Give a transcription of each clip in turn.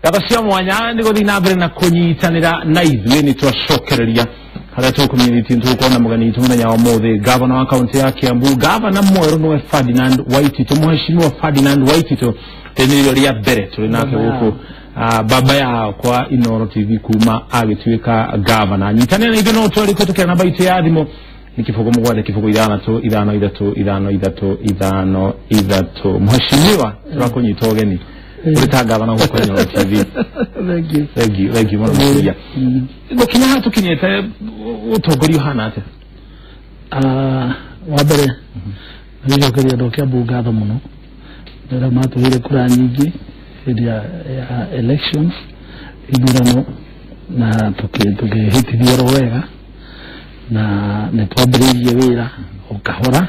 Kabasya mwanya ndiko dinabere na kunyitanira na ithuĩ ni twacokereria haria tukumnyiti ntukona mugani tumenya wa mothe governor wa county ya Kiambu governor mweru no Ferdinand Waitito mheshimiwa Ferdinand Waitito teniro ria mbere tuli nake huko baba yao kwa Inooro TV kuma agituika governor nyitanira na ithuĩ no twari kutukira na baite ya thimo nikifugo mugwade kifugo ithano ithatu mheshimiwa twakunyita ugeni Ulita gavana huko Inooro TV. Thank you mwana. Ngo kinya hatu kinyete utogori hana ate. Wabere. Ndio kile ndo kia bugatho muno. Ndio matu ile kura nyingi ya elections idurano na tukihitithio wega na netwambiririe wira ukahora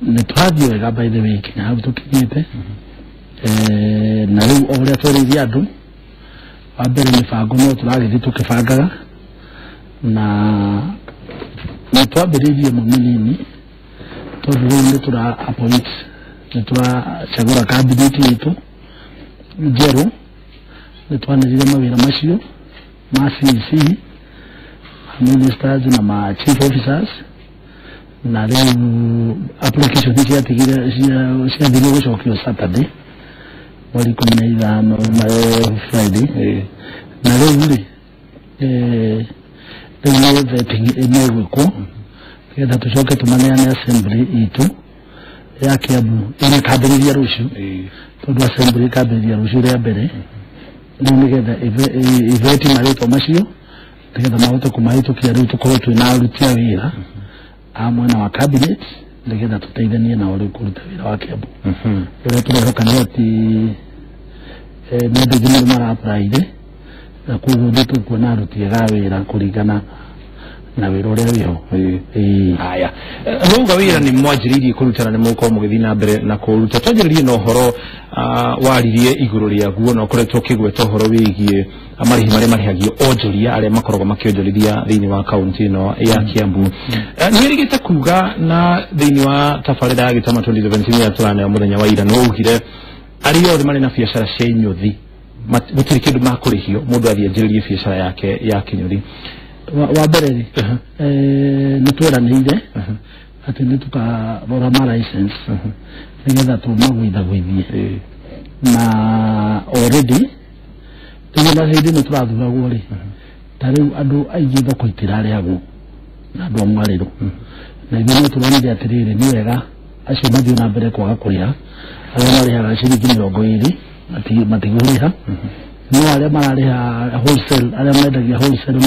netwathio wega by the way kinya hau tukinyete na riu oria twaririe andu wambere mibango no turagithi tukibangaga na netwambiririe munini tondu riu nitura appoint nituracagura cabinet itu njeru nitwanirire mawira macio ma CC ministers na ma chief officers na riu application cia tigire cia thire gucokio Saturday wali 15 na Friday na riu riu vetting imegwikwo ketha tucoke tumaneane assembly itu ya Kiambu ina kabiriria rucio tondu assembly kabiriria rucio ria mbere riu nigetha iveti marito macio nigetha mahote kumahitukia riu tukorwo twina aruti a wira amwe na wa cabinet nigetha tuteithanie na uri kuruta wira wa Kiambu ore turehoka ni ati nende thimũ mara apply na kuguo nditu kuona aruti a wira kuringana na wira uria wiho haya runga wira ni mwajiririe kurutana ni muko mugithina mbere na kuruta twajiririe no horo waririe iguru ria guo no kuretwo kigweta horo wigie amarihi mari marihagio onjoria aria makorogo makionjorithia thiini wa county no ya Kiambu nirigite kuga na thiini wa tafarida ya gitama 2017 ya turane ya muthenya wa ira no ugire ari yothe mari na biashara cia inyuthi gutiri kindu makurihio mundu athienjiririe biashara yake ya kinyuthi wa mbere nitweranire ati nitukarora ma license nigetha tumagwithagwithie na already tugena hindi niturathuragwo ri tariu andu aingi thoko itirariagwo na andu amwariro na ithuĩ no turonire atiriri ni wega acio mathio na mbere kwaga kuriha aria marihaga ciringi 20 matiguriha no aria marariha wholesale aria mendagia wholesale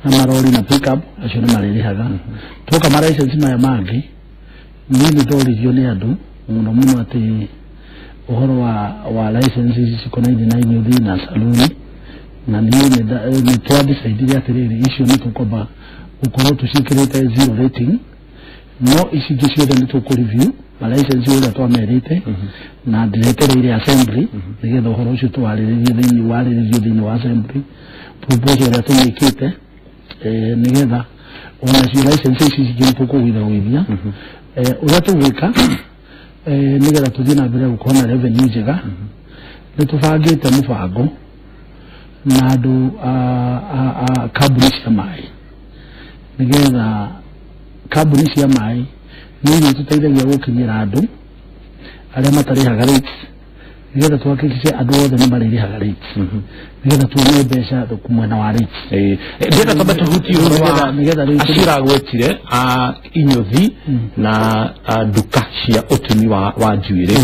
na marori na pickup acio ni maririhaga tuka ma license maya mangi ni ndorithio ni andu muno ati uhoro wa licenses cikonaine na inyuthi na saluni na ni twadecide atiriri icio ni tukomba ukorwo tucikirite 0 rating no ici ciothe ni tukureview ma license uria twamerite na ndiretereire assembly nigetha uhoro ucio twariririe thiini wa assembly proposal ya tumikite nigetha ona cio license ici cingĩ tukugwithagwithia uria tugwika nigetha tuthie na mbere gukorwo na revenue njega nitubangite mubango na andu kambuni cia mai nigetha kambuni cia mai ni tuteithagia gukinyira andu aria matarihaga rates nigetha twakikishe andu othe ni maririhaga rates nigetha tuone mbeca kumwena wa rates ndenda kwamba tuhuti wa nigetha ashira gwetire inyuthi na duka cia utumi wa njuire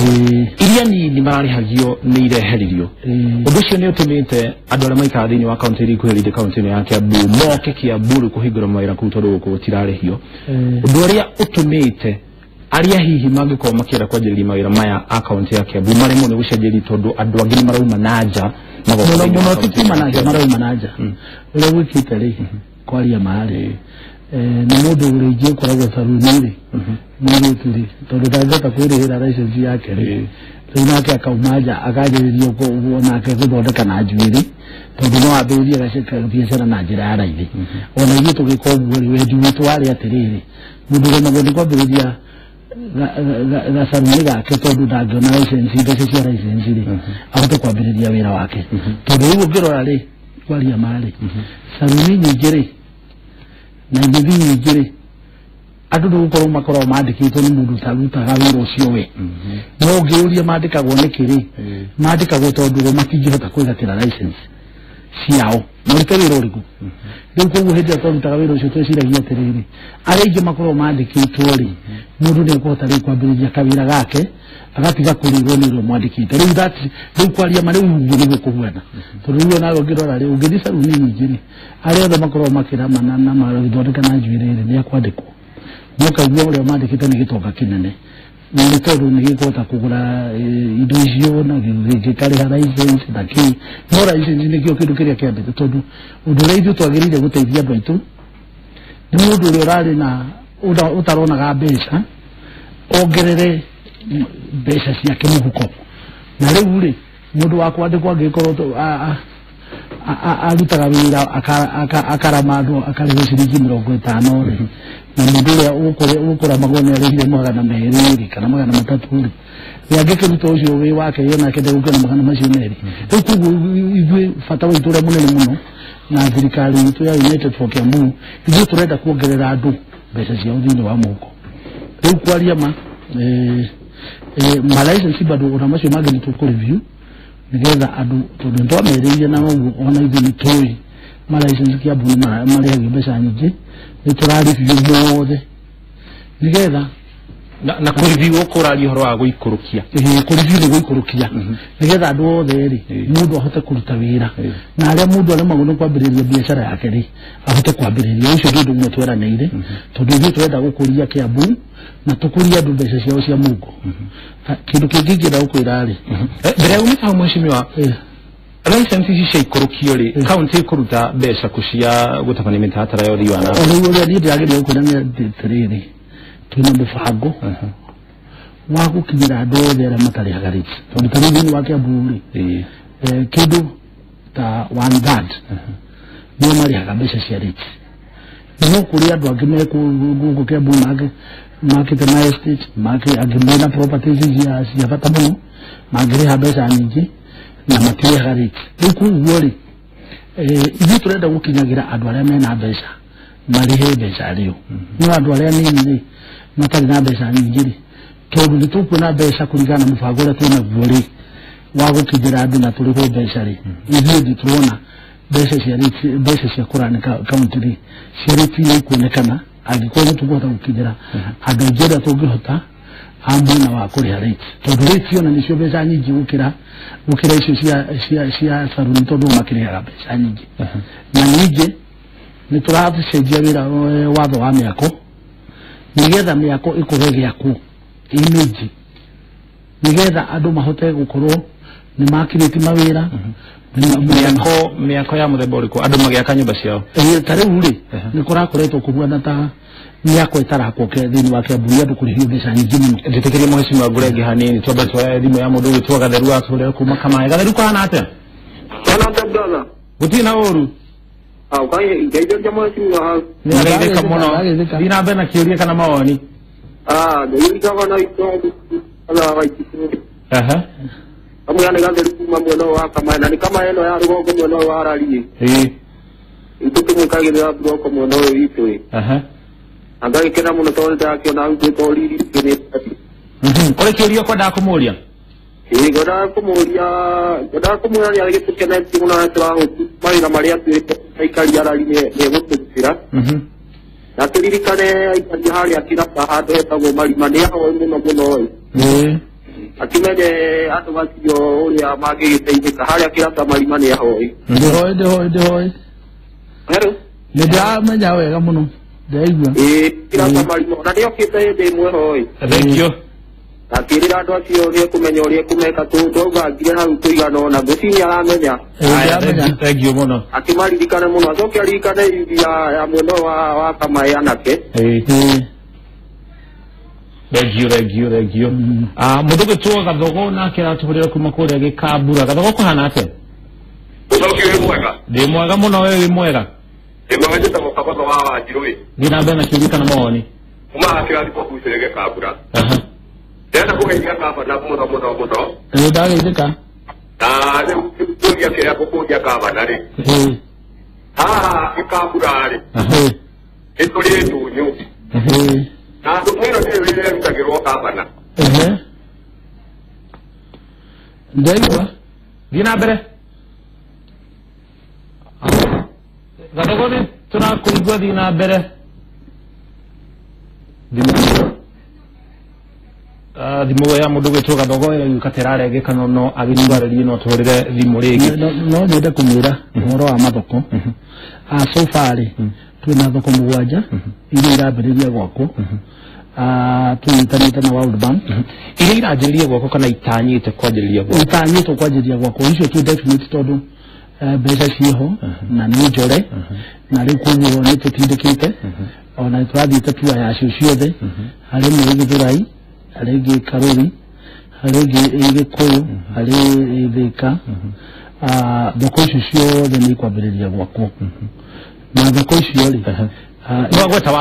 iria ni mararihagio ni ireheririo undu ucio ni utumite andu aria maikara thiini wa county iri kuherithia county ya Kiambu moke Kiambu kuhingura mawira kuu tondu guku gutirarihio undu aria utumite aria hihi mangikorwo makienda kwanjiriria mawira maya account ya Kiambu mari muno gucenjeria tondu andu angi ni marauma nanja muno tutima nanja marauma nanja uria gwikite ri kwaria mari ni mundu uringie koragwo taruniri mundu turi tondu ndangĩhota kwĩrĩhĩra license yake ri riu nake akauma akanjĩrĩria nake gũthondeka na njuĩrĩ tondu no ambĩrĩrie gaceka biacara na njĩra ya raithi ona ithuĩ tũgĩka ũguo ri wendi witũ warĩ atĩrĩrĩ mũndũ ũremagwo nĩ kwambĩrĩria Saruni gake tondu ndangĩona license mbeca cia license rĩ ahote kwambĩrĩria wĩra wake tondu rĩu ũngĩrora rĩ kwaria marĩ Saruni nyingĩ rĩ na ngithi nyingĩ rĩ andũ ndũgũkorwo makorwo mandĩkĩtwo nĩ mũndũ ũtarutaga wĩra ũcio we no ũngĩũria mandĩkagwo nĩkĩ rĩ mandĩkagwo tondũ matingĩhota kwĩgatĩra license ciao mũrute wĩra ũrĩkũ rĩu koguo hĩndĩ ĩrĩa twarutaga wĩra ũcio tweciragia atĩrĩrĩ arĩa aingĩ makorwo mandĩkĩtwo rĩ mũndũ nĩekũhota rĩu kwambĩrĩria kawĩra gake agatiga kũrĩrwo nĩ ũrĩa mwandĩkĩte rĩu kwaria ma rĩu ũguo nĩguo kũhuana tondũ rĩu nawe ũngĩrora rĩ ũngĩthiĩ Saruni nyingĩ rĩ arĩa othe makorwo makĩramana na magĩthondeka na njuĩrĩ rĩ nĩ akwandĩkwo no kaigua ũrĩa mandĩkĩte nĩ gĩtonga kĩnene nĩ tondũ nĩ gĩkũhota kũgũra indo icio na gĩkarĩha license na kĩ no license nĩkĩo kĩndũ kĩrĩa kĩambĩte tondũ ũndũ ũrĩa ithuĩ twagĩrĩire gũteithia andũ aitũ nĩ mũndũ ũrĩa ũrarĩ na ũtaronaga mbeca ongerere mbeca ciake mũhuko na rĩu rĩ mũndũ wa kwandĩkwo angĩkorwo arutaga wĩra akarama andũ akarĩhwo ciringi 50 rĩ na mũndũ ũrĩa ũkũramagwo nĩ arĩhire 200 kana 300 rĩ angĩkĩruta ũcio wĩ wake yona kende gũkĩona 200 rĩu koguo ithuĩ bata witũ ũrĩa mũnene mũno na thirikari itũ ya United for Kiambu ithuĩ tũrenda kuongerera andũ mbeca ciao thĩinĩ wa mũhuko rĩu kwaria ma license bado ona macio mangĩ nĩtũkũreview nĩgetha andũ tondũ nĩtwamerĩire na ũguo ona ithuĩ nĩtũĩ ma license Kiambu marĩhagia mbeca nyingĩ nĩtũrareview mothe nĩgetha na kũreview ũkũraria ũhoro wa gũikũrũkia kũreview nĩ gũikũrũkia nĩgetha andũ othe rĩ mũndũ ahote kũruta wĩra na arĩa mũndũ aremagwo nĩ kwambĩrĩria biacara yake rĩ ahote kwambĩrĩria ũcio nĩ ũndũ ũmwe tweranĩire tondũ ithuĩ tũrenda gũkũria Kiambu na tũkũria andũ mbeca ciao cia mũhuko kĩndũ kĩngĩ ingĩenda gũkwĩra rĩ mbere ya umĩta mheshimiwa license ici cia ikũrũkio rĩ county ĩkũruta mbeca cia gũtabania mĩtaratara ya ũthii wa na mbere ũrĩa niĩ ndĩragĩrĩire gũkwĩra nĩ atĩrĩrĩ twĩna mũbango wa gũkinyĩra andũ othe arĩa matarĩhaga rĩti tondũ ta rĩu thĩinĩ wa Kiambu rĩ kĩndũ ta 1/3 nĩo marĩhaga mbeca cia rĩti no kũrĩ andũ angĩ megũkũ Kiambu makĩte na estate angĩ mena properties cia bata mũno mangĩrĩha mbeca nyingĩ na matirĩhaga rĩti rĩu koguo rĩ ithuĩ tũrenda gũkinyagĩra andũ arĩa mena mbeca marĩhe mbeca rĩo no andũ arĩa nini rĩ matarĩ na mbeca nyingĩ rĩ tondũ nĩtũkuona mbeca kũringana na mũbango ũrĩa twĩnaguo rĩ wa gũkinyĩra andũ na tũrĩhwo mbeca rĩ ithuĩ nĩtũrona mbeca cia kũrani kaunti rĩ cia rĩti nĩikuonekana angĩkorwo nĩtũkũhota gũkinyĩra andũ aingĩ arĩa tũngĩhota mwena wa kũrĩha rĩti tondũ rĩti ona nĩcio mbeca nyingĩ gũkĩra icio cia Saruni tondũ makĩrĩhaga mbeca nyingĩ na ningĩ nĩtũracenjia wĩra watho wa mĩako nĩgetha mĩako ĩkũre gĩakwo image nĩgetha andũ mahote gũkorwo nĩmakĩrĩti mawĩra mĩako ya mũthemba ũrĩkũ andũ magĩaka nyũmba ciao ta rĩu rĩ nĩkũrakoretwo kũhuana ta mĩako ĩtarakwo thĩinĩ wa Kiambu andũ kũrĩhio mbeca nyingĩ mũno njĩtĩkĩrie mheshimiwa ngũrenge hanini twamba twoya thimũ ya mũndũ ũgĩtwo Gatheru atũrĩre kuma Kamae Gatheru kahana atĩa gũtirĩ na ũru nĩageithĩka mũno thiĩ na mbere na kĩũria kana mawoni amwe Gatheru kuma mwena wa Kamae na nĩ Kamae ĩno ya rũgongo mwena wa Rariĩ itũkĩmwĩkagĩrĩra mburoko mwena ũyũ witũ angagĩkena mũno tondũ ndakĩona arutĩtwo riri kũrĩ kĩũria ũkwendaga kũmũria ngwendaga kũmwĩra nĩ agĩtũkenetie mũno na tũrahũtu mawĩra marĩa tuĩte aikari a Rari nĩegũtũrutĩra na tũririkane aikari harĩa kĩraba handũ hetagwo Marima nĩ ahoe mũno mũno akimenye andũ macio ũrĩa mangĩgĩteithĩka harĩa kĩraba Marima nĩ ahoe ndĩhoĩ nĩndĩramenya wega mũno ndaigua kĩraba Marima na nĩokĩte hĩndĩ ĩmwe hoĩ thengio akĩrĩra andũ acio ũrĩa kũmenya ũrĩa kũmeka tũngangire hau tũigana ona ngũcinya aramenya thengio mũno akĩmaririkane mũno acoke aririkane yuthi ya mwena wa Kamae anake thengio mũndũ ũgĩtwo Gathogo nake aratũhũrĩra kuma kũrĩa Gĩkambura Gathogo kũhana atĩa ndĩ mwega mũno we wĩ mwega thiĩ na mbere na kĩũria kana mawoni kuma akira ko kusirege kabura tena ko hiya kaba na moto dale deka ne kuja kile kuja kaba nani ikabura ituli tunyu na tumero ile mtakiro kaba na ndio dina bere gadogoni tuna kuigwa dina bere dimu ya mudugo toka dogo ile yukaterare ge kanono abitwara rino torire dimurege no nenda kumira ngoro amathoko so far twina thoko mugwanja ile irambiriria gwako tuitanite na World Bank ile irajiriria gwako kana itanyite kwajiriria gwako icio tu definite tondu mbeca ciho na ni njore na riu kuguo ni tutindikite ona twathite tua yacio ciothe hari mwigi thurai hari ngi karuri hari ngi gikuyu hari thika thoko icio ciothe ni kwambiriria gwako na thoko icio ri gwata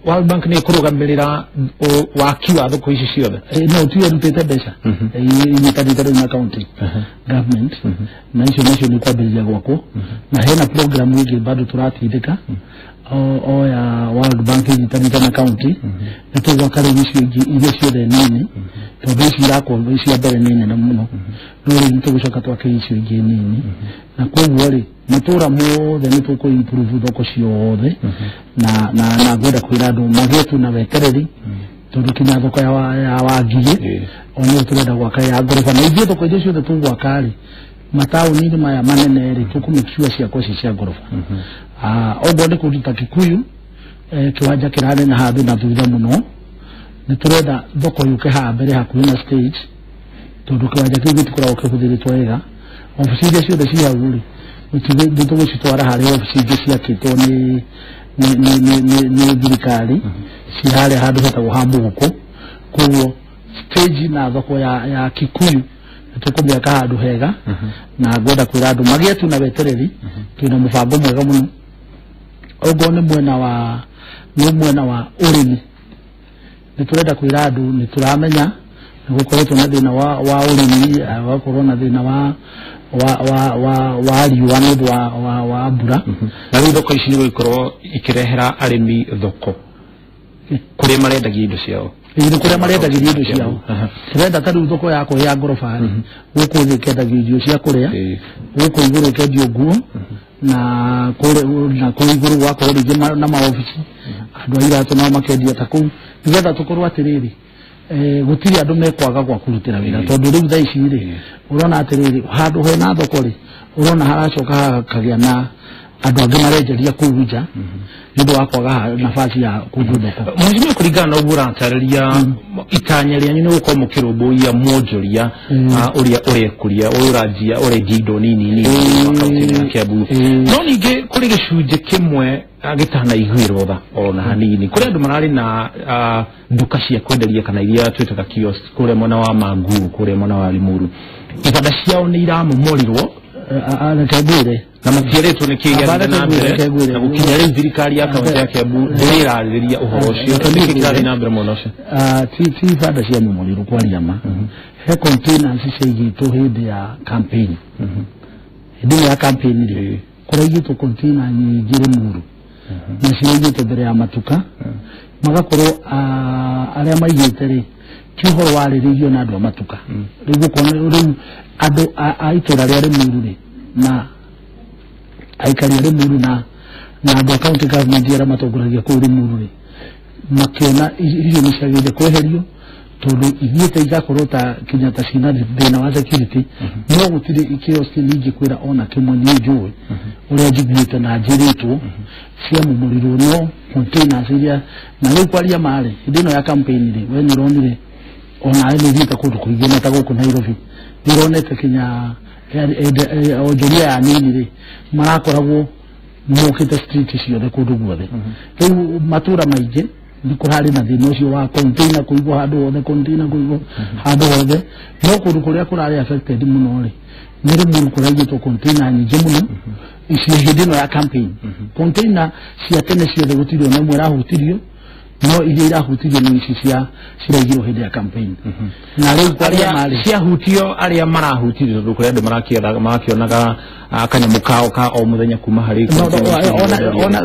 World Bank ni kurugamirira waki wa thoko ici ciothe no tu rutete mbeca ni kaditari na county government na icio nacio ni kwambiriria gwako na hena program wingi bado turatindika o ya World Bank itanita na county nitugwa kare icio ingi ile ciothe nini tondu icio irako icio mbere nini na muno no nitugucoka twake icio ingi nini na koguo ri matura mothe nituko improve thoko ciothe na gwenda kwira andu magetu na wetereri tondu kinya thoko ya wagiye ono turenda gwaka ya ngorofa na ithuĩ thoko icio ciothe tugwaka ri mataũni-inĩ maya manene ri tukumikicua ciakwa cia ngorofa oguo nĩ kũruta Kikuyu kiwanja kĩraneneha handũ na thutha mũno nĩ turenda thoko yũke haha mbere hakuhĩ na stage tondu kiwanja kĩu gĩtikoragwo kĩhũthĩrĩtwo wega obici iria ciothe ci hau ri nĩtũgũcitwara harĩ obici ingĩ ciakĩtwo nĩ thirikari ci harĩa handũ hetagwo ha Mũgũkũ koguo stage na thoko ya Kikuyu tukumĩaka handũ hega na ngwenda kwĩra andũ magĩe tu na wetereri twĩna mũbango mwega mũno oguo nĩ mwena wa ũrĩmi nĩ tũrenda kwĩra andũ nĩ tũramenya nĩ gũkoretwo na thĩna wa ũrĩmi gũkorwo na thĩna wa riũa nĩ ũndũ wa mbura na rĩu thoko ici nĩ gũgĩkorwo ikĩrehera arĩmi thoko kũrĩa marendagia indo ciao ni kuria marendagĩria indo ciao turenda ta rĩu thoko yako ya ngorofa gũkũ thĩ kendagio irio cia kũrĩa gũkũ igũrũ kendio nguo na kũrĩa igũrũ gwakorwo rĩngĩ na maobici andũ a iratũ nao makendia ta kũu nĩgetha tũkorwo atĩrĩrĩ gũtirĩ andũ mekwaga gwa kũrutĩra wĩra tondũ rĩu thaa ici rĩ ũrona atĩrĩrĩ handũ hena thoko rĩ ũrona haracoka hakagĩa na andũ angĩ marenjeria kũu nja nĩũndũ wa kwaga nafasi ya kũndũ thoko mheshimiwa kũringana na ũguo ũratarĩria itanya rĩanyu nĩ gũkorwo mũkĩrũmbũiya mwonjoria ũrĩa ũrekũria ũranjia ũrendia indo nini kaunti-inĩ ya Kiambu no ningĩ kũrĩ gĩcunjĩ kĩmwe gĩtanaiguĩrwo tha ona hanini kũrĩ andũ mararĩ na nduka cia kwenderia kana iria twĩtaga kiosk kũrĩa mwena wa Manguru kũrĩa mwena wa Limuru ibanda ciao nĩ iramomorirwo rekegwire na matiaretwo nĩ kĩgĩathiĩ na mbere na gũkinya rĩu thirikari ya kaunti ya Kiambu ndĩrarĩrĩria ũhoro ũcio nĩkĩ kĩrathiĩ na mbere mwena ũcio ti ibanda cia momorirwo kwaria ma he containers ciaigĩtwo hĩndĩ ya campaign hĩndĩ ya campaign rĩ kũraigĩtwo container nyingĩ Limuru na ciaigĩtwo mbere ya matuka magakorwo arĩa maigĩte rĩ ti ũhoro warĩrĩirio na andũ a matuka rĩu andũ a itũra rĩa Limuru rĩ na aikari a Limuru na andũ a county government arĩa matongoragia kũu Limuru rĩ makĩona icio nĩ ciagĩrĩire kweherio tondu ithiĩte igakorwo ta kinya ta cina thĩna wa security no gũtirĩ kiosk nyingĩ kwĩra ona kĩmwe nĩ njũĩ ũrĩa njiguĩte na njĩrĩtwo cia momorirwo no containers iria na rĩu kwaria marĩ hĩndĩ ĩno ya campaign rĩ we nĩ ũronire ona nĩ thiĩte kũndũ kũingĩ na ta gũkũ Nairobi nĩ ũronete kinya onjoria anini rĩ marakoragwo mokĩte street ciothe kũndũ guothe rĩu matũra maingĩ nĩ kũrarĩ na thĩna ũcio wa container kũigwo handũ hothe container kũigwo handũ hothe no kũndũ kũrĩa kũrarĩ affected mũno rĩ nĩ Limuru kũraigĩtwo container nyingĩ mũno ici hĩndĩ ĩno ya campaign container cia tene ciothe gũtirĩ ona ĩmwe ĩrahutirio no iria irahutirio nĩ ici ciraigirwo hĩndĩ ya campaign na rĩu kwaria marĩ ciahutio arĩa marahutirio tondũ kũrĩ andũ marakĩonaga kanyamũ kao ka o mũthenya kuma harĩ ona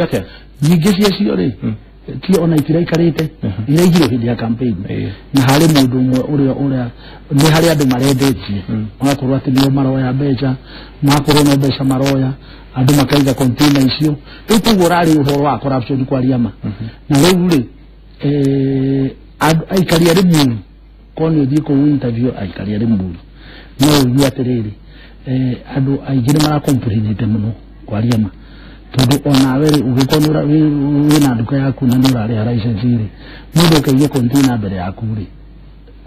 atĩa nyingĩ ciacio rĩ ti ona itiraikarĩte iraigirwo hĩndĩ ya campaign na harĩ mũndũ ũmwe ũrĩa nĩ harĩ andũ marendetie magakorwo atĩ nĩo maroya mbeca magakorwo no mbeca maroya andũ makaiga container icio rĩu koguo ũrarĩ ũhoro wa corruption kwaria ma na rĩu rĩ aikari arĩ mũru korwo ũthiĩ kũu interview aikari arĩ mũru no ũigua atĩrĩrĩ andũ aingĩ nĩ marakomplainĩte mũno kwaria ma tondũ onawe rĩ ũgĩkorwo wĩna nduka yaku na nĩũrarĩha license rĩ mũndũ ũkaigĩa container mbere yaku rĩ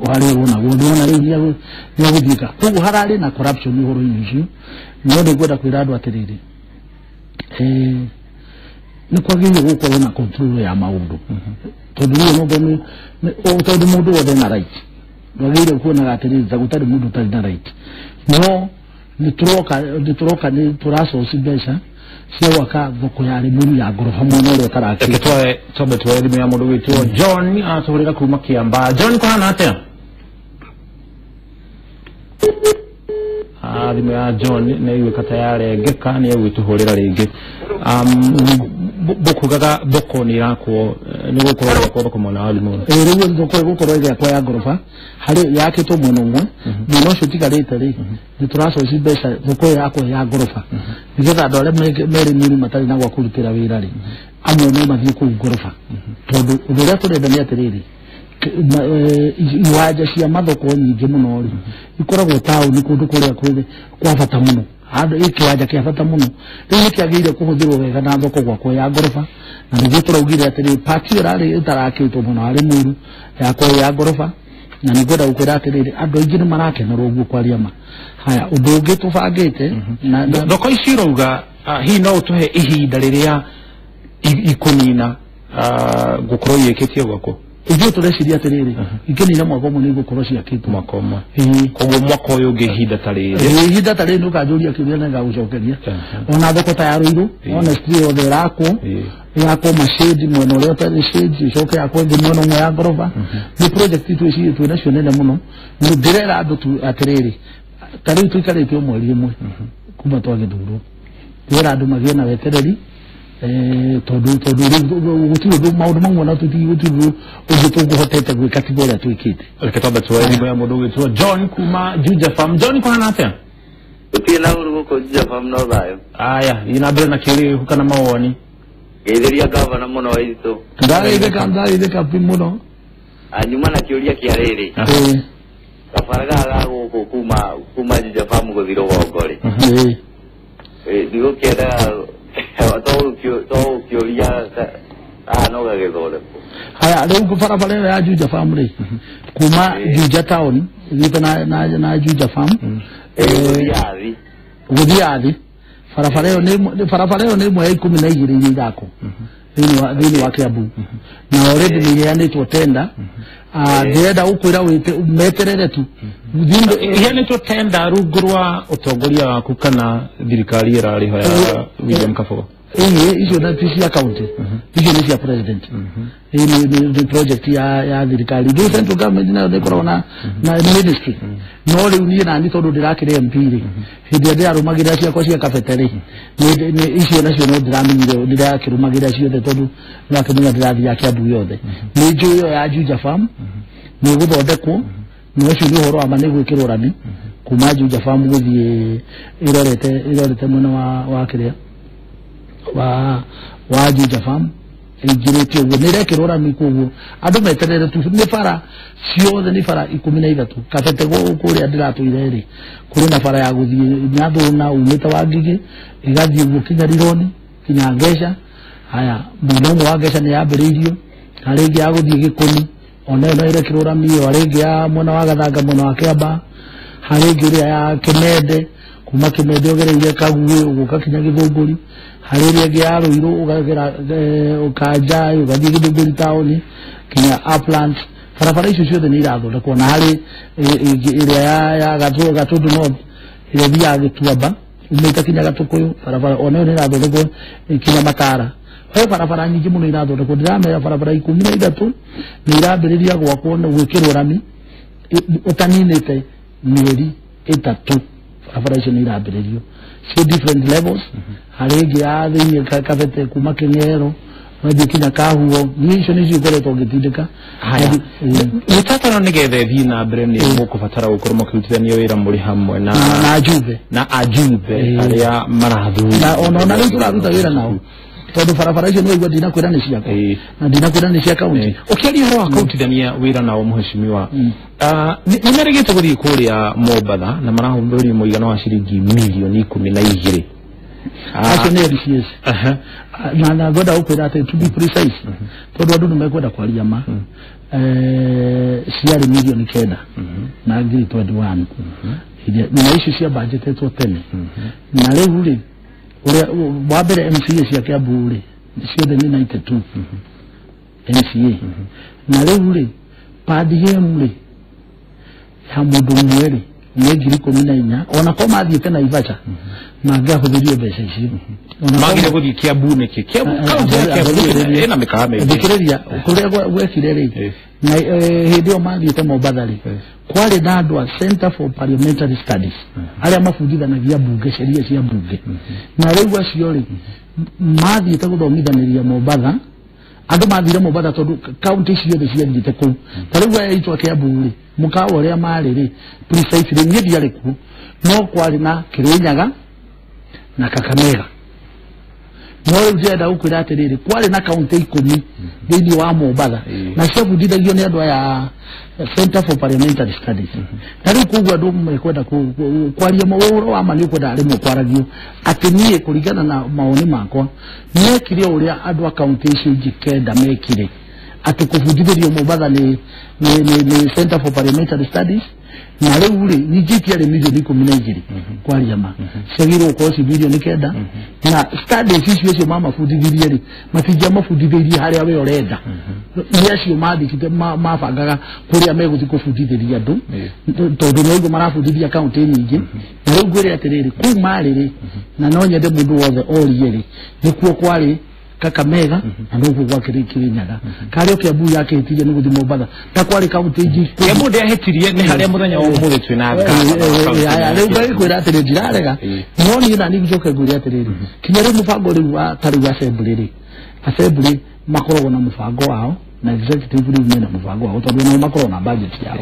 warĩrwo naguo ndĩrona rĩu nĩagũthiĩka koguo hararĩ na corruption ũhoro-inĩ ũcio no ndĩkwenda kwĩra andũ atĩrĩrĩ nĩ kwagĩrĩire gũkorwo na control ya maũndũ tondũ rĩu tondũ mũndũ wothe na right ndwagĩrĩire kuonaga atĩrĩrĩ ta gũtarĩ mũndũ ũtarĩ na right no nĩ tũracoci mbeca cia gwaka thoko ya rĩmũri ya ngoroba mwena ũrĩa ũtarakĩte twambe twoe thimũ ya mũndũ wĩtwo John atũhũrĩra kuma Kĩamba. John kũhana atĩa? Thimũ ya John nĩ ĩgwĩka ta yarengeka nĩ egwĩtũhũrĩra rĩngĩ. Bũkugaga thoko nĩ irakwo nĩ gũkorwo ĩgĩakwo thoko mwena wa Limuru. Rĩu thoko ĩgũkorwo ĩgĩakwo ya ngoroba harĩ yakĩtwo mwena ũmwe mwena ũcio ũtigarĩte rĩ nĩ tũracoci mbeca thoko yakwo ya ngoroba nĩgetha andũ arĩa merĩ Limuru matarĩ na gwa kũrutĩra wĩra rĩ amwe no mathiĩ kũu ngoroba tondũ ũndũ ũrĩa tũrenda nĩ atĩrĩrĩ iwanja cia mathoko nyingĩ mũno rĩ ikoragwo taũni kũndũ kũrĩa kwa bata mũno handũ ikiwanja kĩa bata mũno rĩu nĩkĩagĩrĩire kũhũthĩrwo wega na thoko gwakwo ya ngoroba na nĩguo tũraugire atĩrĩrĩ pati ĩrarĩ ĩtarakĩtwo mũno wa Limuru yakwo ya ngoroba na nĩngwenda gũkwĩra atĩrĩrĩ andũ aingĩ nĩ marakenerwo ũguo kwaria ma. Haya ũndũ ũngĩ tũbangĩte thoko ici irauga hihi no ũtũhe ihinda rĩrĩa ikũnina gũkorwo iyĩkĩtio gwakwo? Ithuĩ tũreciria atĩrĩrĩ ikĩnina mwaka ũmwe nĩ igũkorwo ciakĩtwo mwaka ũmwe koguo mwaka ũyũ ũngĩ ihinda ta rĩrĩ nĩ ũkanjũria kĩũria na ngagũcokeria ona thoko ta ya Rũirũ honestly yothe yakwo mashade mwena ũrĩa ũtarĩ shade icoke yakwo ĩngĩ mwena ũmwe ya ngoroba nĩ project twĩnacio nene mũno na ndĩrera andũ atĩrĩrĩ ta rĩu tũikarĩte mweri ũmwe kuma twagĩthurwo ndĩrera andũ magĩe na wetereri tondũ gũtirĩ maũndũ mamwe ona gũtirĩ ũngĩ tũngĩhotete gwĩka tiga ũrĩa twĩkĩte. Reke twambe twoe thimũ ya mũndũ ũgĩtwo John kuma Juja Farm. John kũhana atĩa? Gũtirĩ na ũru gũkũ Juja Farm no thayũ. Aya thiĩ na mbere na kĩrĩhu kana mawoni. Geithĩria gavana mũno witũ. Ndarĩithĩka pi mũno. Nyuma na kĩũria kĩa rĩrĩ gabara gaga gũkũ kuma Juja Farm gũthiĩ rũgongo rĩ ndigũkĩenda to kĩũria no gagĩthondekwo. Haya rĩu barabara ĩyo ya Juja Farm rĩ kuma Juja town gĩthiĩte na Juja Farm gũthiĩ Athi barabara ĩyo nĩ ĩmwe ya 12 iria irakwo thĩinĩ wa Kiambu na already nĩ iheanĩtwo tender. Ndĩrenda gũkwĩra meterere tu iheanĩtwo tender rungu rwa ũtongoria waku kana thirikari ĩrarĩho ya William Kabogo? Icio na cia county icio nĩ cia president ni project ya thirikari ndio central government nayo nĩkoragwo na ministry no rĩu niĩ nani tondũ ndĩrakĩrĩ MP rĩ hĩndĩ ĩrĩa ndĩrarũmagĩrĩra ciakwa cia kabete rĩ icio nacio no ndĩramenyire ndĩrakĩrũmagĩrĩra ciothe tondũ ndĩrakĩmenya ndĩrathiĩ ya Kiambu yothe nĩ njũĩ ĩyo ya Juja Farm nĩ gũthondekwo no ũcio nĩ ũhoro wa ma nĩ gwĩkĩrwo rami kuma Juja Farm gũthiĩ ĩrorete mwena wa kĩrĩa wa Juja Farm ĩngĩrĩtio ũguo nĩ ĩrekĩrwo rami koguo andũ meterere tu nĩ bara ciothe nĩ bara 13 kabete kũrĩa ndĩratũire rĩ kũrĩ na bara ya gũthiĩ Nyathũna umĩte wa Ngigĩ ĩgathiĩ ũguo kinya Rironi kinya Ngeca. Haya mwena ũmwe wa Ngeca nĩ yambĩrĩirio harĩ ĩngĩ ya gũthiĩ Gĩkũni ona ĩyo no ĩrekĩrwo rami ĩyo harĩ ĩngĩ ya mwena wa Gathanga mwena wa Kĩamba harĩ ĩngĩ ĩrĩa ya Kĩmende kuma Kĩmende ũgereire Kaguĩ ũgũka kinya Gĩthũngũri harĩ ĩrĩa ĩngĩ ya Rũirũ ũgagera ũkanja ũgathiĩ Gĩthũngũri taũni kinya Uplands. Barabara icio ciothe nĩ irathondekwo na harĩ ĩrĩa ya Gatũndũ North ĩrĩa thiaga Gĩtuamba umĩte kinya Gatũkũyũ barabara ona ĩyo nĩ irathondekwo kinya Matara he barabara nyingi muno irathondekwo ndiramera barabara 13 ni irambiriria gwakwo na gwikirwo rami utaninite mieri 3 barabara icio ni irambiririo cio different levels harigi ya thiini kavete kuma King'ero wathi kinya Kahuo nicio nicio ngoretwo ngitindika Mutata no nigethe thi na mbere ni mukubatara gukorwo mukirutithania wira muri hamwe na ajumbe aria marathuri na ona riu turaruta wira nao tondu barabara icio no igwa kwira ni ciaka na kwira ni cia kaunti ukiaria horo akautithania wira nao muheshimiwa ni merigite guthii kuria Mombatha na marahumburia muigana wa ciringi milioni 12 acio ni RCS na ngoda ukwira ati to be precise tondu andu nimekwenda kwaria ma ciari milioni 9 na ngiri 21 na icio cia budget etwo tene na riu ri uria wa mbere MCA cia Kiambu ri ciothe ni 92 MCA na riu ri PDM ri ya mundu umwe ri ni ngiri 14 ona ko mathiite na Ivacha na ngahuthirie mbeca icio magire guthii Kiambu niki Kiambu ina mikame ndikireria kuria gwekire ri na hindi o mathiite Mombatha ri kwari na andu a Center for Parliamentary Studies aria mabundithanagia bunge sheria cia bunge na riu acio ri mathiite guthomithaniria Mombatha andu mathire Mombatha tondu county ciothe ciathite kuu tariu aitwa Kiambu ri mukawa uria mari ri precisely ni ndiari ku no kwari na Kirinyaga na Kakamega no ujenda ukwira atiriri kwari na county 10 thini wa Mombatha na ciabundithagio ni andu ya Center for Parliamentary Studies tari kugwa andu mekwenda kwaria maworo wa mani kwenda ari mukwaradio ati nie kuringana na maoni makwa niekire uria andu a county icio ingikenda mekire ati kubundithio Mombatha ni Center for Parliamentary Studies na riu ri nijiti ari milioni 12 kwaria ma segiro ko si milioni 9 na studies icio mama fundithirie ri matijia mafundithirie haria we orenda ni acio mathikite mabangaga kuria meguthi kubundithiria andu tondu no marafundithia county nyingi na riu gwire atiriri ku mari ri na no nyende mundu wothe orie ri nikuo kwari Kakamega na nuko kwa Kirinyaga kario Kiambu yake itije nuguthi Mombatha ta kwari county ingi Kiambu ndia hetirie ni haria muthenya wa umuthi twina ya riu ngai kwira atiri ndirarega no ni na nigicoke nguri atiri kinya riu mubango riu wa tari assembly makoragwo na mubango wao na executive riu mena mubango wao tondu no makoragwo na budget yao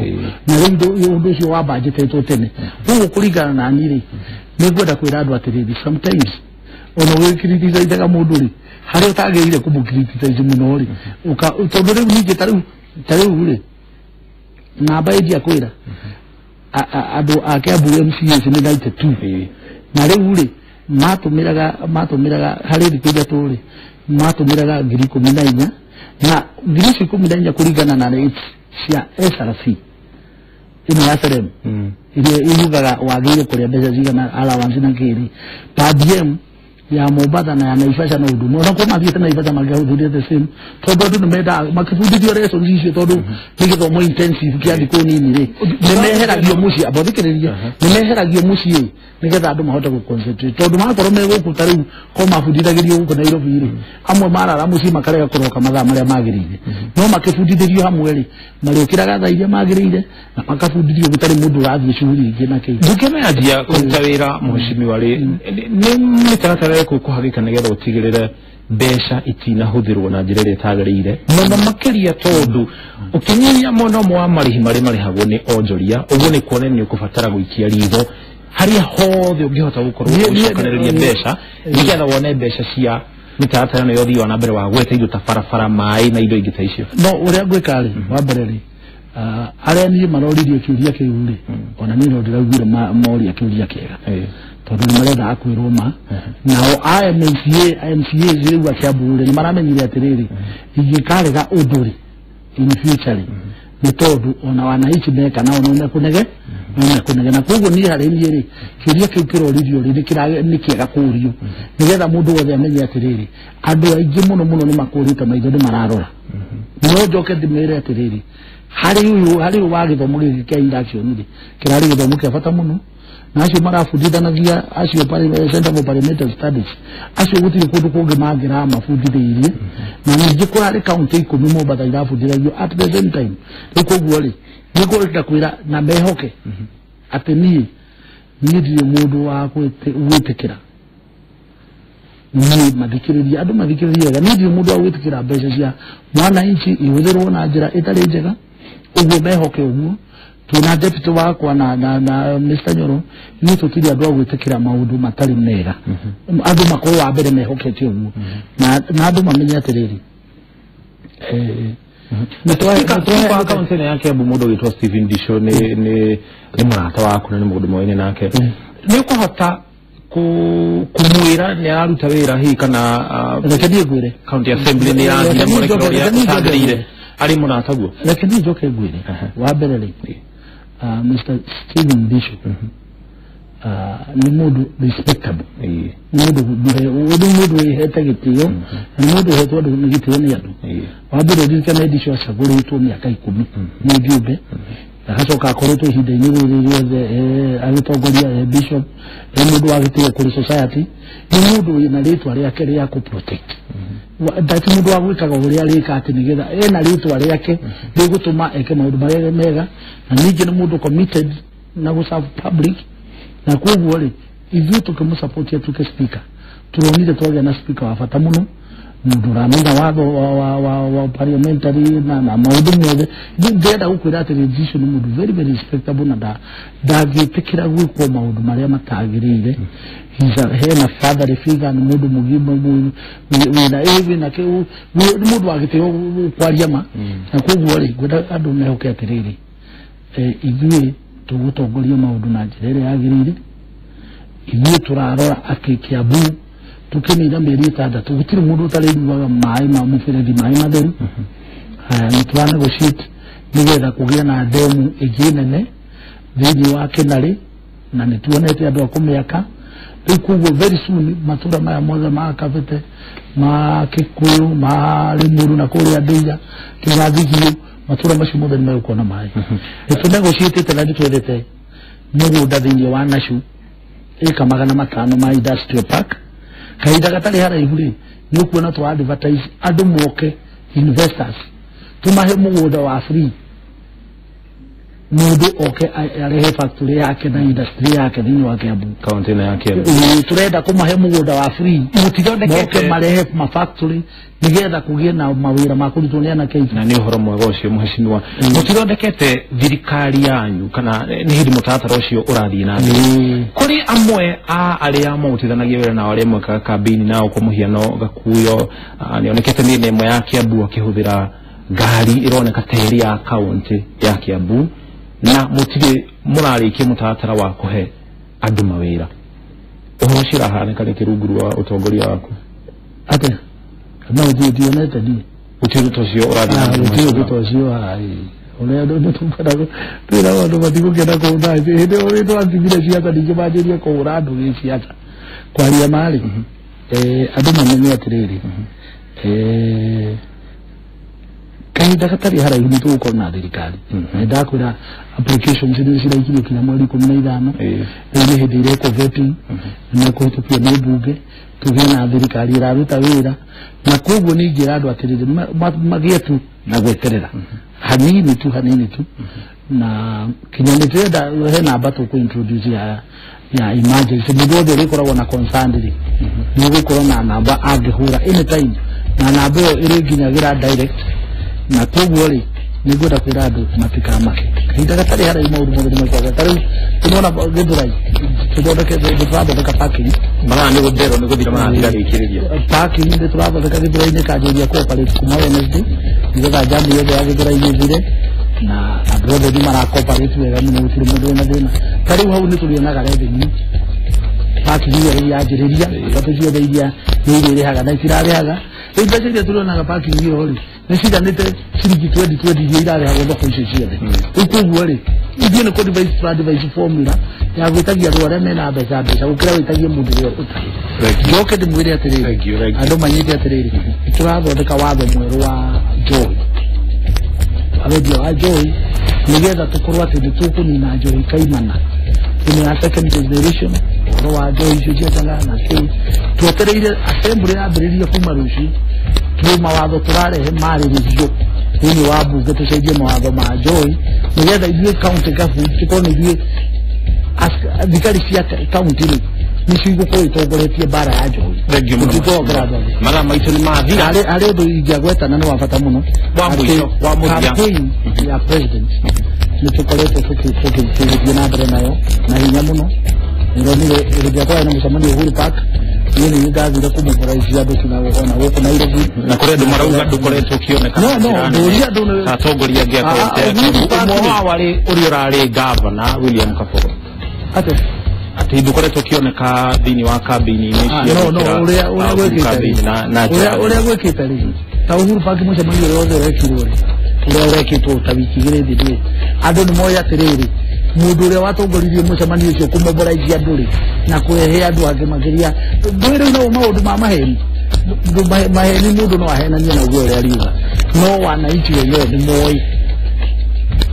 na riu undu ucio wa budget etwo tene ugu kuringana na niri nigwenda kwira andu atiri sometimes ono wikiritiza mundu ri hari utagirire kumukiritiza muno ri tondu riu ningi tariu ri namba iji akwira andu a Kiambu MCA ni 92 na riu ri matumiraga hari thikija turi matumiraga ngiri 14 na ngiri 14 kuringana na rate cia SRC ino ya serem ile ilugaga wagire kuria mbeca zigana allowance na kiri PDM ya Mombatha na ya Naivasha na Huduma na kwa mathiete Naivasha magahudhuria the same tondu ndu menda makifundithio lessons icio tondu nigithomo intensive kia thiku nini ri nimeheragio muci abothikiriria nimeheragio muci nigetha andu mahote ku concentrate tondu makorwo meguku tariu ko mafundithagirio guku Nairobi ri amwe marara muci makarega kuroka mathaa maria magirire no makifundithio hamwe ri mariukiraga thaa iria magirire na makafundithio gutari mundu rathie cuguri ingi na kei ndukemeadia kuruta wira muheshimiwa ri ni mitaratara kuhagika nigetha utigirire mbeca itinahuthirwo na njira iria itagirire muno makiria tondu ukinyia muno wa marihi marihagwo ni onjoria uguo ni kuonania ukubatara guikia ritho haria hothe ungihota gukorwo ucokaniriria mbeca nigetha wone mbeca cia mitaratara no yothio na mbere wa gweta indo ta barabara mai na indo ingi ta icio no uria gwika ri wa mbere ri aria ni maroririe kiuria kiu ri ona ni ndiragwire moria kiuria kiega tondu ni marenda akwirwo ma nao MCA riu a Kiambu ri ni maramenyire atiriri ingikarega undu ri in future ni tondu ona wanaichi meka nao no mekunege na koguo ni hari ni ri kiuria kiu kiroririo ri ni kiega kurio nigetha mundu wothe amenye atiriri andu aingi muno ni makurite maitho ni mararora no njoke ndimere atiriri hari wagithomo giki kia induction ri kirari githomo kia bata muno na acio marabundithanagia acio Center for Parliamentary Studies acio gutiri kundu kungi mangira mabundithirie na ningi kurari county 10 Mombasa irabundithagio at the same time ikuguo ri nigurita kwira na mehoke ati ni ndio mundu wa gwitikira ni mathikiriria andu mathikiriria ni ndio mundu wa gwitikira mbeca cia mwana inchi ihuzirwo na njira itari njega uguo mehoke uguo tuna deputy wakwa na Mr. Nyoro ni tutiri andu agwitikira maundu matari mega andu makoro wa mbere mehokete uguo na andu mamenya atiriri kwa kaunti yake ya Bumudo witwa Stephen Disho ni murata wako na ni mundu mwene nake ni kuhota kumwira ni aruta wira hi kana rekedi gwire county assembly ni ya mwelekeo ya tagirire ari murata guo rekedi joke gwire wa mbere ri Mr. Stephen Disho ni mundu respectable mundu heta gitio mundu hetwa ndu gitio ni andu wabire ndikana Disho acaguritwo miaka 10 ni njumbe akacoka akoretwo ihinda-inĩ rĩrĩ rĩothe agĩtongoria bishop mundu wagĩtĩo kũrĩ society ni mundu wĩna rĩtwa rĩake rĩa kũ-protect ndati mundu wa gwĩkaga ũrĩa rĩka atĩ nĩgetha ena rĩtwa rĩake rĩgũtũma eke maũndũ marĩa mega na ningĩ nĩ mundu committed na gũ-serve public na koguo rĩ ithuĩ tũkĩmũsupport tuke speaker turonire twagĩa na speaker wa bata mũno mundu ramenya watho wa parliamentary na maundu mothe ndenda gukwira ati Disho ni mundu very very respectable na ndagitikira gwikwo maundu maria matagirire hena father figure ni mundu mugima wina evi na kiu ni mundu agitio kwaria ma na koguo ri gwenda andu mehoke atiriri ithuĩ tugutongoria maundu na njira ĩrĩa yagirire ithuĩ turarora akikiabu tukimira meri itandatu gutiri mundu utarĩiguaga maĩ ma mũberethi maĩ matheru ni twanegotiate nigetha kũgĩa na ndemu ĩngĩ nene thĩinĩ wa Kenare na nĩ tuonete andũ a kũmĩaka rĩu koguo very soon matũra maya mothe ma Kabete ma Kikuyu ma Limuru na kũrĩa Ndeiya Kĩgathigio matũra macio mothe nĩ megũkorwo na maĩ nĩ tũnegotiate na nĩ twendete mũgũnda thĩinĩ wa Nashu ĩka 500 ma industrial park kaida gatari haraihu ri ni kuona to advertise andu moke investors tumahe mugoda wa free mundu oke arehe factory yake na industry yake thini wa Kiambu county na yake turenda kumahe mugoda wa free mutithondekete marehe ma factory nigetha kugie na mawira ma kurutwo na keithi na ni uhoro mwega ucio muheshimiwa mutithondekete thirikari yanyu kana ni hindi mutatara ucio urathii na kuri amwe aria mutithanagia wira na aria mweka campaign nao kwa muhiano Gakuyo nionekete ni nemwe ya Kiambu akihuthira ngari ironeka teri ya county ya Kiambu na mutire murarikie mutatara wa kuhe andu mawira uhoro cirahana kana kirunguru wa utongoria waku ate na udionete ni utiro tocio urathi utiro tocio ai ole ndo tumpara tira wandu matiko kenda ko ndai hinde ole ndo antivile ciata ndikimajiria ko uradu ni ciata kwaria mali andu mamenye atiriri kaida katari haraihu ni tuko na thirikari ndakwira applications ni ciraikire kinya mweri 15 ni hindi ile ko voting na kuhitũkia ni bunge tuge na thirikari iraruta wira na koguo ni ngira andu atiriri magietu na gweterera hanini tu na kinya ni twenda hena bato ku introduce ya emergency ndio ndio ikoragwo na concern ni gukorwo na namba angihura anytime na namba iri nginyagira direct na koguo ri ni gwenda kwira andu matikamake kaida gatari haraihu maundu mothe nimekwaga tari tunaona Githurai tũthondeka parking mara ni gũthero ni gũthira mara thira rĩkĩrĩria parking nĩ tũrathondeka Githurai nĩ kanjĩria cooperate kuma Wednesday nĩgetha jambo yothe ya Githurai ĩthire na andũ othe nĩ mara-cooperate wega mũno gũtirĩ mũndũ wĩna thĩna tarĩu hau nĩ tũrĩonaga revenue parking ĩrĩa yanjĩrĩria indo ciothe iria nĩ irĩrĩhaga na itirarĩhaga rĩu mbeca iria tũrĩonaga parking ĩyo rĩ nĩ ciganĩte ciringi 20 iria irarĩhagwo thoko icio ciothe rĩu koguo rĩ ithuĩ nĩ kũ-devise formula ya gwĩtagia andũ arĩa mena mbeca gũkĩra wĩtagie mũndũ ũrĩa ũtarĩ njoke ndĩmwĩre atĩrĩrĩ andũ manyite atĩrĩrĩ tũrathondeka watho mwerũ wa njohi wendia wa njohi nĩgetha tũkorwo atĩ nĩ tũkũnina njohi kaimana in a second generation wa Joy Jujanga na sei tuotereire assembly ya Biriria Kumarushi tu mawatho turare he mari rijo ni wa bunge tusaidie mawatho ma Joy nigetha ithuĩ county government tukorwo ithuĩ thikari cia county ni cigũkorwo itongoretie bara ya Joy mara maitũ nĩ mathira arĩ ũndũ ingĩagwetana nĩ wa bata mũno wa mũthia campaign ya president ni tukoretwo tukithie na mbere nayo na hinya muno nĩronire rĩrĩa na mũcemanio Uhuru Park nĩ ngathire kũmũbaraithia andũ ona gũkũ Nairobi na kũrĩ andũ marauga ndũkoretwo ũkĩoneka ndũria andũ atongoria angĩ ũmwe wao arĩ ũrĩa ũrarĩ gavana William Kabogo ati ndũkoretwo ũkĩoneka thĩinĩ wa kambĩini-inĩ ũrĩa gwĩkĩte rĩ ta Uhuru Park mũcemanio wothe ũrekirwo rĩ urekitwo ta wiki igĩrĩ thĩ andũ nĩ moya atĩrĩrĩ mũndũ ũrĩa watongoririe mũcemanio ũcio kũmũmbũraithia andũ rĩ na kũrehe andũ angĩ makĩria ndũire no maũndũ ma maheni maheni mũndũ no ahenanie naguo ũrĩa riuga no wananchi wenyewe nĩ moĩ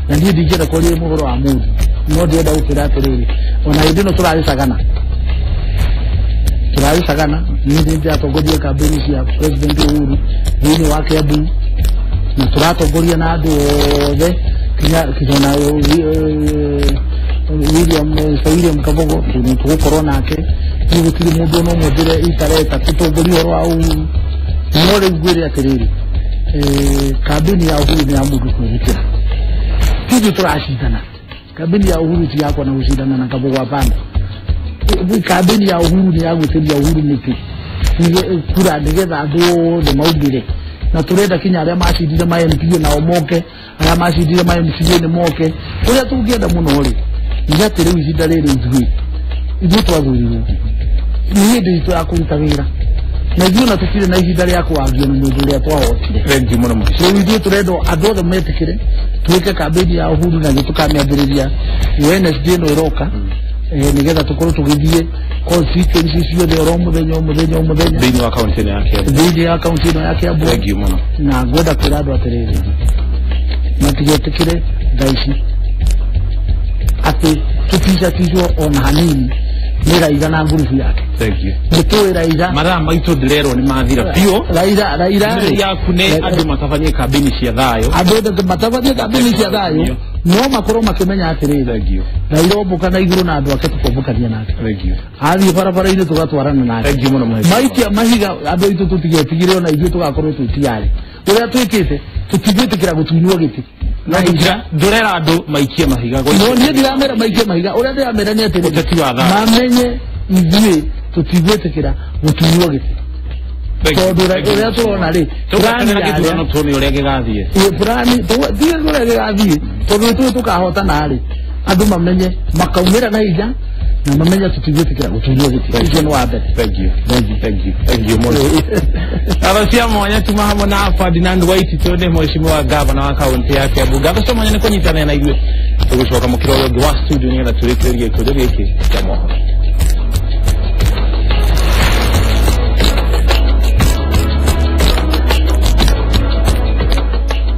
na niĩ ndingĩenda kwaria mũhoro wa mũndũ no ndĩrenda gũkwĩra atĩrĩrĩ ona hĩndĩ ĩno tũrarĩcagana niĩ ndĩratongoria kambĩini cia president Uhuru thĩinĩ wa Kiambu na turatongoria na andũ othe kinya William Kabogo ni tugukorwo nake ni gutiri mundu no mwendire itareta tutongoria horo wa Uhuru no rĩu ngwĩre atĩrĩrĩ kambĩini ya Uhuru ni ya mũndũ kwĩrutĩra tũthiĩ turacindana kambĩini ya Uhuru ti yakwa na gũcindana na Kabogo hapana kambĩini ya Uhuru ni ya gwĩtĩria Uhuru mĩtĩ kura nĩgetha andũ othe maugire na turenda kinya arĩa macindire ma MP nao moke arĩa macindire ma MCA nĩ moke ũrĩa tũngĩenda mũno rĩ nĩ atĩ rĩu ihinda rĩrĩ ithuĩ twathurirwo nĩ hĩndĩ itũ ya kũruta wĩra na ithuĩ ona tũtirĩ na ihinda rĩa kũwagio na mũndũ ũrĩa twahotire rĩu ithuĩ tũrenda andũ othe metĩkĩre twĩke kambĩini ya Uhuru na nĩtũkamĩambĩrĩria Wednesday ĩno ĩroka nigetha tukorwo tugithie constituency ciothe oro muthenya thĩinĩ wa kaunti ĩno ya Kiambu na ngwenda kwĩra andũ atĩrĩrĩ matigetĩkĩre thaici atĩ tũticaticwo ona hanini nĩ Raila na ngurubu yake nĩtũĩ Raila mathaa maitũ ndĩrerwo nĩ mathira biũ Raila yaku nĩ andũ matabanie kambĩini cia thayũ andũ matabanie kambĩini cia thayũ no makorwo makĩmenya atĩrĩrĩ Raila omboka na igũrũ na andũ ake tũkombokania nake athiĩ barabara-inĩ tũgatwarana nake maikia mahiga andũ aitũ tũtigetigire ona ithuĩ tũgakorwo twĩtiarĩ ũrĩa twĩkĩte tũtigwĩtĩkĩra gũtunywo gĩtĩ na ndũrera andũ maikie mahiga no niĩ ndiramera maikie mahiga ũrĩa ndiramera nĩ atĩrĩrĩ mamenye ithuĩ tũtigwĩtĩkĩra gũtunywo gĩtĩ tondũ ũrĩa tũrona rĩ tũrani ũrĩa gĩgathiĩ tondũ nĩtũĩ tũkahotana rĩ andũ mamenye makaumĩra na hinya na mamenya tũtigwĩtĩkĩra gũtunywo gĩtĩ ũcio nĩ wa mbere thank you mũno cia mwanya tuma hamwe na Ferdinand Waititu nĩ mheshimiwa gavana wa kaunti ya Kiambu gava cia mwanya nĩ kũnyitanĩra na ithuĩ tũgũcoka mũkĩra ũngĩ wa studio nĩgetha tũrĩkĩrĩrie gĩkũndũ gĩkĩ kĩa mohoro